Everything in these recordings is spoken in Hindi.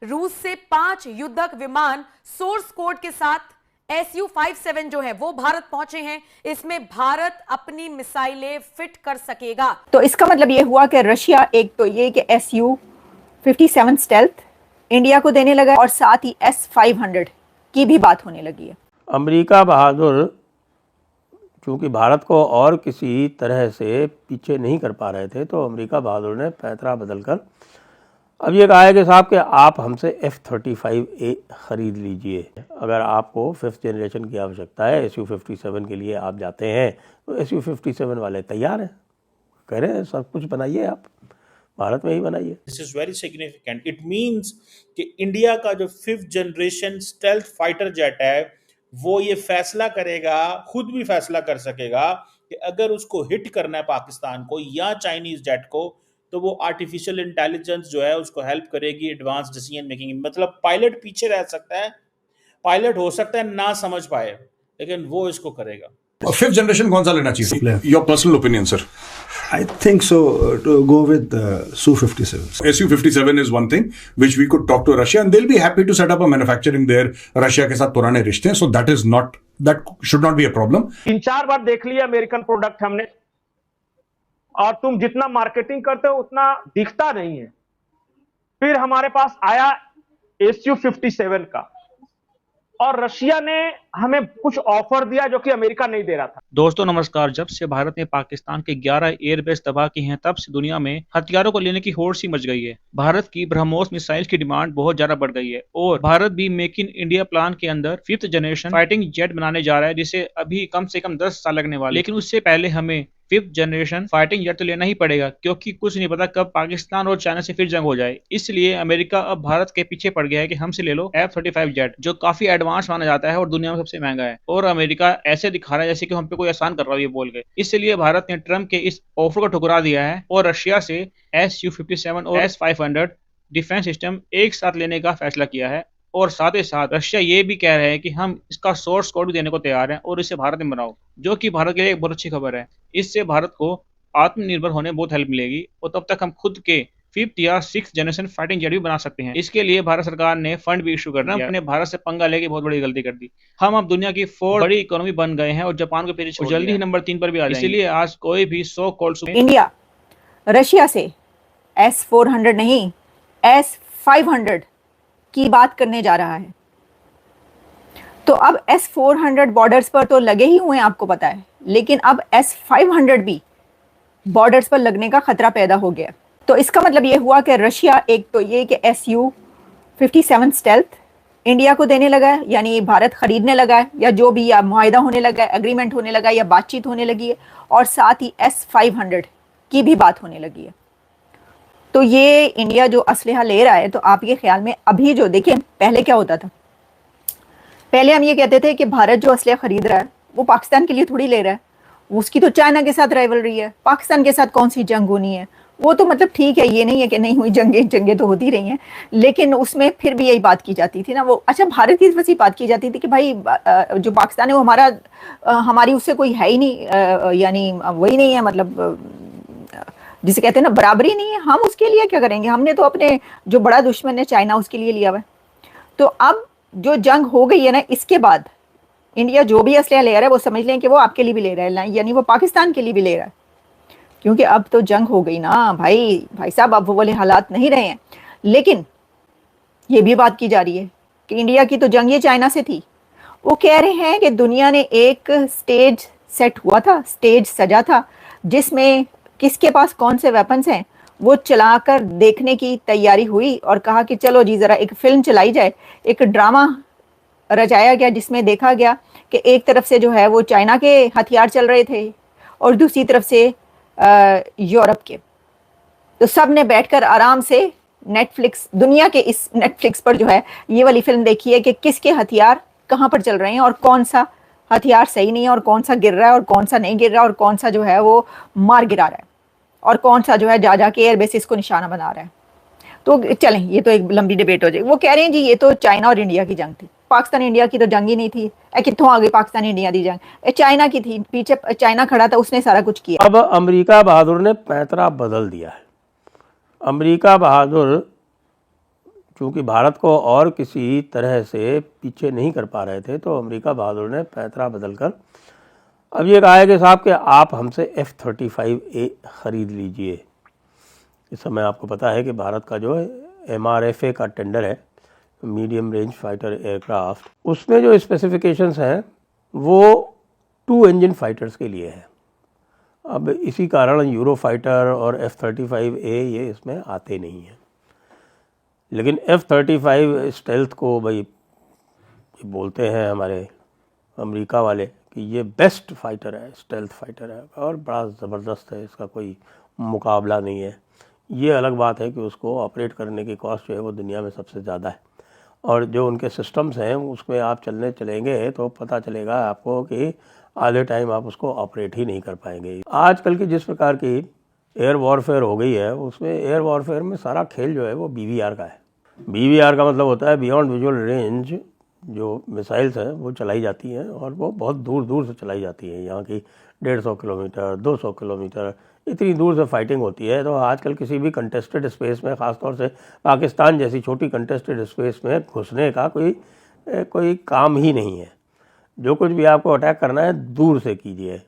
रूस से 5 युद्धक विमान सोर्स कोड के साथ Su-57 जो है वो भारत पहुंचे हैं। इसमें भारत अपनी मिसाइलें फिट कर सकेगा। तो इसका मतलब ये हुआ कि रशिया एक तो ये कि Su-57 स्टेल्थ इंडिया को देने लगा और साथ ही S-500 की भी बात होने लगी है। अमेरिका बहादुर चूँकि भारत को और किसी तरह से पीछे नहीं कर पा रहे थे, तो अमेरिका बहादुर ने पैंतरा बदलकर अब ये कहा है कि साहब कि आप हमसे F-35A ख़रीद लीजिए। अगर आपको 5th जनरेशन की आवश्यकता है, Su-57 के लिए आप जाते हैं, तो Su-57 वाले तैयार हैं, कह रहे हैं सब कुछ बनाइए, आप भारत में ही बनाइए। This is very significant. It means कि इंडिया का जो 5th generation stealth fighter jet है वो ये फैसला करेगा, खुद भी फैसला कर सकेगा कि अगर उसको हिट करना है पाकिस्तान को या चाइनीज जेट को, तो वो आर्टिफिशियल इंटेलिजेंस जो है उसको हेल्प करेगी एडवांस डिसीजन मेकिंग। मतलब पायलट पीछे रह सकता है, पायलट हो सकता है ना समझ पाए, लेकिन वो इसको करेगा। 5th जनरेशन कौन सा लेना चाहिए? Your personal opinion sir. I think so, to go with Su-57. Su-57 is one thing which we could talk to Russia and they'll be happy to set up a manufacturing there. Russia के साथ पुराने रिश्ते हैं, so that should not be a problem. 3-4 बार देख लिया अमेरिकन प्रोडक्ट हमने, और तुम जितना मार्केटिंग करते हो उतना दिखता नहीं है। फिर हमारे पास आया Su-57 का, और रशिया ने हमें कुछ ऑफर दिया जो कि अमेरिका नहीं दे रहा था। दोस्तों नमस्कार। जब से भारत ने पाकिस्तान के 11 एयरबेस तबाह किए हैं, तब से दुनिया में हथियारों को लेने की होड़ सी मच गई है। भारत की ब्रह्मोस मिसाइल की डिमांड बहुत ज्यादा बढ़ गई है और भारत भी मेक इन इंडिया प्लान के अंदर 5th जनरेशन फाइटिंग जेट बनाने जा रहा है, जिसे अभी कम से कम 10 साल लगने वाले। लेकिन उससे पहले हमें 5th जनरेशन फाइटिंग जेट तो लेना ही पड़ेगा, क्योंकि कुछ नहीं पता कब पाकिस्तान और चाइना से फिर जंग हो जाए। इसलिए अमेरिका अब भारत के पीछे पड़ गया है कि हमसे ले लो F-35 जेट, जो काफी एडवांस माना जाता है और दुनिया में सबसे महंगा है। और अमेरिका ऐसे दिखा रहा है जैसे कि हम पे कोई एहसान कर रहा है ये बोल के। इसलिए भारत ने ट्रम्प के इस ऑफर को ठुकरा दिया है और रशिया से Su-57 और S-500 डिफेंस सिस्टम एक साथ लेने का फैसला किया है। और साथ ही साथ रशिया ये भी कह रहे हैं कि हम इसका सोर्स कोड भी देने को तैयार हैं और इसे भारत में बनाओ, जो कि भारत के लिए एक बहुत अच्छी खबर है। इससे भारत को आत्मनिर्भर होने में बहुत हेल्प मिलेगी और तब तक हम खुद के 5th या 6th जनरेशन फाइटिंग जेट भी बना सकते हैं। इसके लिए भारत सरकार ने फंड भी इशू करना, अपने भारत से पंगा लेके बहुत बड़ी गलती कर दी। हम अब दुनिया की 4th बड़ी इकोनॉमी बन गए हैं और जापान को पीछे जल्दी ही नंबर 3 पर भी आ जाएंगे। इसलिए आज कोई भी सो कॉल्ड इंडिया रशिया से S-400 नहीं S-500 की बात करने जा रहा है। तो अब S-400 बॉर्डर्स पर तो लगे ही हुए हैं, आपको पता है, लेकिन अब S-500 भी बॉर्डर्स पर लगने का खतरा पैदा हो गया। तो इसका मतलब ये हुआ कि रशिया एक तो ये कि Su-57 स्टेल्थ इंडिया को देने लगा है, यानी भारत खरीदने लगा है, या जो भी या मुआहिदा होने लगा है, एग्रीमेंट होने लगा है, या बातचीत होने लगी है, और साथ ही S-500 की भी बात होने लगी है। तो ये इंडिया जो असलहा ले रहा है, तो आप ये ख्याल में अभी जो देखिए, पहले क्या होता था, पहले हम ये कहते थे कि भारत जो असलहा खरीद रहा है वो पाकिस्तान के लिए थोड़ी ले रहा है, उसकी तो चाइना के साथ राइवलरी है, पाकिस्तान के साथ कौन सी जंग होनी है। वो तो मतलब ठीक है, ये नहीं है कि नहीं हुई, जंगें तो होती रही हैं, लेकिन उसमें फिर भी यही बात की जाती थी ना। वो अच्छा, भारत की वैसी बात की जाती थी कि भाई जो पाकिस्तान है वो हमारी उससे कोई है ही नहीं, यानी वही नहीं है, मतलब जिसे कहते हैं ना बराबरी नहीं है, हम उसके लिए क्या करेंगे, हमने तो अपने जो बड़ा दुश्मन है चाइना उसके लिए लिया हुआ है। तो अब जो जंग हो गई है ना, इसके बाद इंडिया जो भी असलहा ले रहा है वो समझ लें कि वो आपके लिए भी ले रहा है, यानी वो पाकिस्तान के लिए भी ले रहा है, क्योंकि अब तो जंग हो गई ना भाई साहब, अब वो वाले हालात नहीं रहे हैं। लेकिन ये भी बात की जा रही है कि इंडिया की तो जंग ये चाइना से थी। वो कह रहे हैं कि दुनिया ने एक स्टेज सेट हुआ था, स्टेज सजा था, जिसमें किसके पास कौन से वेपन्स हैं वो चलाकर देखने की तैयारी हुई, और कहा कि चलो जी ज़रा एक फिल्म चलाई जाए, एक ड्रामा रचाया गया जिसमें देखा गया कि एक तरफ से जो है वो चाइना के हथियार चल रहे थे और दूसरी तरफ से यूरोप के। तो सब ने बैठकर आराम से नेटफ्लिक्स, दुनिया के इस नेटफ्लिक्स पर जो है ये वाली फिल्म देखी है कि किसके हथियार कहाँ पर चल रहे हैं और कौन सा हथियार सही नहीं है और कौन सा गिर रहा है और कौन सा नहीं गिर रहा है और कौन सा जो है वो मार गिरा रहा है और कौन सा जो है जा के एयर बेसिस को निशाना बना रहा है। तो चलें, ये तो एक लंबी डिबेट हो जाएगी। वो कह रहे हैं जी ये तो चाइना और इंडिया की जंग थी, पाकिस्तान इंडिया की तो जंग ही नहीं थी। कित्थों आ गई पाकिस्तान इंडिया की जंग, चाइना की थी, पीछे चाइना खड़ा था, उसने सारा कुछ किया। अब अमेरिका बहादुर ने पैंतरा बदल दिया है। अमेरिका बहादुर चूँकि भारत को और किसी तरह से पीछे नहीं कर पा रहे थे, तो अमेरिका बहादुर ने पैंतरा बदलकर अब ये कहा है कि साहब कि आप हमसे F-35A ख़रीद लीजिए। इस समय आपको पता है कि भारत का जो MRFA का टेंडर है, मीडियम रेंज फाइटर एयरक्राफ्ट, उसमें जो स्पेसिफिकेशंस हैं वो 2 इंजन फाइटर्स के लिए है। अब इसी कारण यूरो फाइटर और F-35A ये इसमें आते नहीं हैं। लेकिन F-35 स्टेल्थ को भाई बोलते हैं हमारे अमेरिका वाले कि ये बेस्ट फाइटर है, स्टेल्थ फाइटर है और बड़ा ज़बरदस्त है, इसका कोई मुकाबला नहीं है। ये अलग बात है कि उसको ऑपरेट करने की कॉस्ट जो है वो दुनिया में सबसे ज़्यादा है, और जो उनके सिस्टम्स हैं उसमें आप चलेंगे तो पता चलेगा आपको कि आधे टाइम आप उसको ऑपरेट ही नहीं कर पाएंगे। आजकल की जिस प्रकार की एयर वॉरफेयर हो गई है, उसमें एयर वॉरफेयर में सारा खेल जो है वो BVR का है। BVR का मतलब होता है बियॉन्ड विजुअल रेंज। जो मिसाइल्स हैं वो चलाई जाती हैं और वो बहुत दूर दूर से चलाई जाती हैं, यहाँ की 150 किलोमीटर 200 किलोमीटर इतनी दूर से फाइटिंग होती है। तो आजकल किसी भी कंटेस्टेड स्पेस में, ख़ासतौर से पाकिस्तान जैसी छोटी कंटेस्टेड स्पेस में घुसने का कोई काम ही नहीं है। जो कुछ भी आपको अटैक करना है दूर से कीजिए,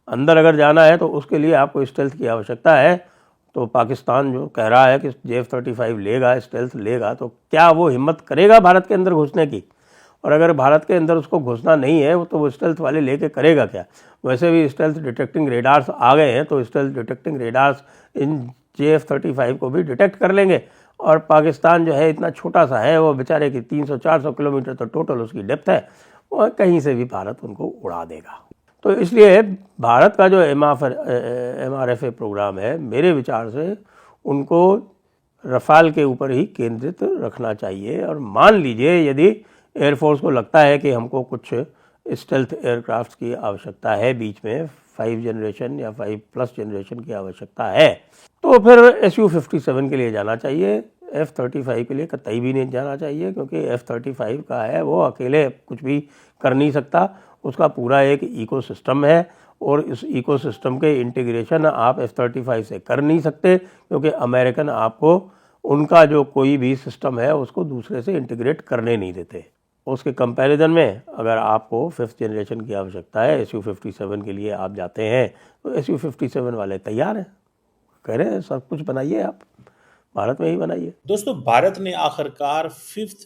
अंदर अगर जाना है तो उसके लिए आपको स्टेल्थ की आवश्यकता है। तो पाकिस्तान जो कह रहा है कि F-35 लेगा, स्टेल्थ लेगा, तो क्या वो हिम्मत करेगा भारत के अंदर घुसने की? और अगर भारत के अंदर उसको घुसना नहीं है तो वो स्टेल्थ वाले लेके करेगा क्या? वैसे भी स्टेल्थ डिटेक्टिंग रेडार्स आ गए हैं, तो स्टेल्थ डिटेक्टिंग रेडार्स इन F-35 को भी डिटेक्ट कर लेंगे। और पाकिस्तान जो है इतना छोटा सा है, वो बेचारे की 300-400 किलोमीटर तो टोटल उसकी डेप्थ है, और कहीं से भी भारत उनको उड़ा देगा। तो इसलिए भारत का जो MRFA प्रोग्राम है, मेरे विचार से उनको रफाल के ऊपर ही केंद्रित रखना चाहिए। और मान लीजिए यदि एयरफोर्स को लगता है कि हमको कुछ स्टेल्थ एयरक्राफ्ट की आवश्यकता है, बीच में 5 जनरेशन या 5+ जनरेशन की आवश्यकता है, तो फिर Su-57 के लिए जाना चाहिए। F-35 के लिए कतई भी नहीं जाना चाहिए, क्योंकि F-35 का है वो अकेले कुछ भी कर नहीं सकता। उसका पूरा एक इकोसिस्टम है, और इस इकोसिस्टम के इंटीग्रेशन आप F-35 से कर नहीं सकते, क्योंकि अमेरिकन आपको उनका जो कोई भी सिस्टम है उसको दूसरे से इंटीग्रेट करने नहीं देते। उसके कंपैरिजन में अगर आपको 5th जनरेशन की आवश्यकता है, Su-57 के लिए आप जाते हैं, तो Su-57 वाले तैयार हैं, कह रहे हैं सब कुछ बनाइए, आप भारत में ही बनाइए। दोस्तों, भारत ने आखिरकार 5th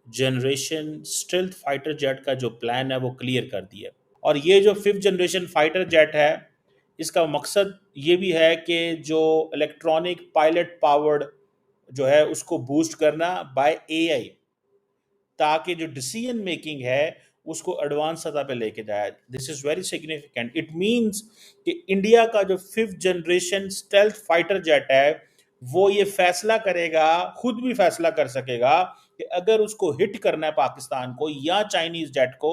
generation stealth fighter jet का जो प्लान है वो क्लियर कर दिया। और ये जो 5th जनरेशन फाइटर जेट है, इसका मकसद ये भी है कि जो इलेक्ट्रॉनिक पायलट पावर्ड जो है उसको बूस्ट करना बाय AI, ताकि जो डिसीजन मेकिंग है उसको एडवांस सतह पे लेके जाए। This is very significant. It means कि इंडिया का जो 5th generation stealth fighter jet है वो ये फैसला करेगा, खुद भी फैसला कर सकेगा कि अगर उसको हिट करना है पाकिस्तान को या चाइनीज जेट को,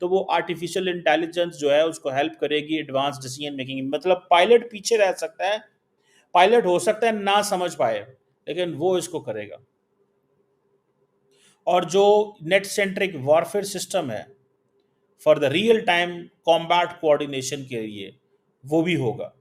तो वो आर्टिफिशियल इंटेलिजेंस जो है उसको हेल्प करेगी एडवांस डिसीजन मेकिंग। मतलब पायलट पीछे रह सकता है, पायलट हो सकता है ना समझ पाए, लेकिन वो इसको करेगा। और जो नेट सेंट्रिक वॉरफेयर सिस्टम है for the real time combat coordination के लिए, वो भी होगा।